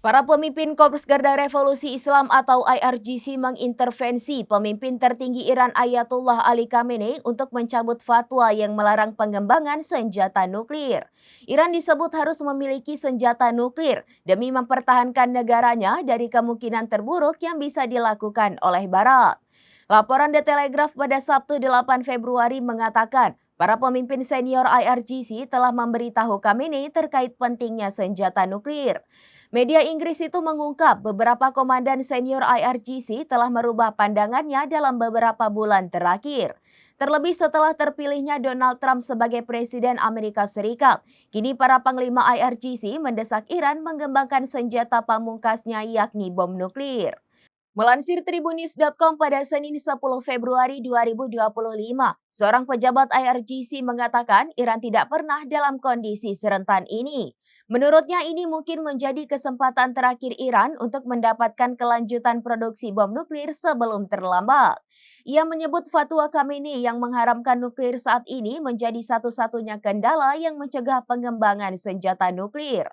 Para pemimpin Korps Garda Revolusi Islam atau IRGC mengintervensi pemimpin tertinggi Iran Ayatollah Ali Khamenei untuk mencabut fatwa yang melarang pengembangan senjata nuklir. Iran disebut harus memiliki senjata nuklir demi mempertahankan negaranya dari kemungkinan terburuk yang bisa dilakukan oleh Barat. Laporan The Telegraph pada Sabtu 8 Februari mengatakan, para pemimpin senior IRGC telah memberitahu Khamenei terkait pentingnya senjata nuklir. Media Inggris itu mengungkap beberapa komandan senior IRGC telah merubah pandangannya dalam beberapa bulan terakhir. Terlebih setelah terpilihnya Donald Trump sebagai Presiden Amerika Serikat, kini para panglima IRGC mendesak Iran mengembangkan senjata pamungkasnya yakni bom nuklir. Melansir Tribunnews.com pada Senin 10 Februari 2025, seorang pejabat IRGC mengatakan Iran tidak pernah dalam kondisi serentan ini. Menurutnya ini mungkin menjadi kesempatan terakhir Iran untuk mendapatkan kelanjutan produksi bom nuklir sebelum terlambat. Ia menyebut fatwa Khamenei yang mengharamkan nuklir saat ini menjadi satu-satunya kendala yang mencegah pengembangan senjata nuklir.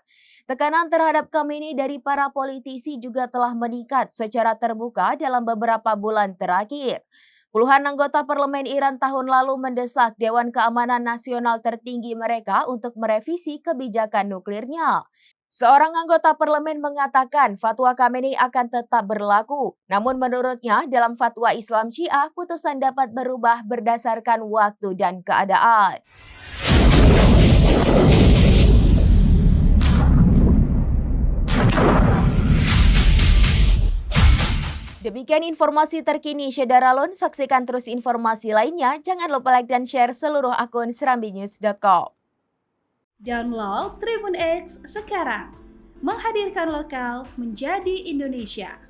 Tekanan terhadap Khamenei dari para politisi juga telah meningkat secara terbuka dalam beberapa bulan terakhir. Puluhan anggota parlemen Iran tahun lalu mendesak Dewan Keamanan Nasional tertinggi mereka untuk merevisi kebijakan nuklirnya. Seorang anggota parlemen mengatakan fatwa Khamenei akan tetap berlaku. Namun menurutnya dalam fatwa Islam Syiah, putusan dapat berubah berdasarkan waktu dan keadaan. Demikian informasi terkini Syederalun, saksikan terus informasi lainnya. Jangan lupa like dan share seluruh akun serambinews.com. Download Tribun X sekarang, menghadirkan lokal menjadi Indonesia.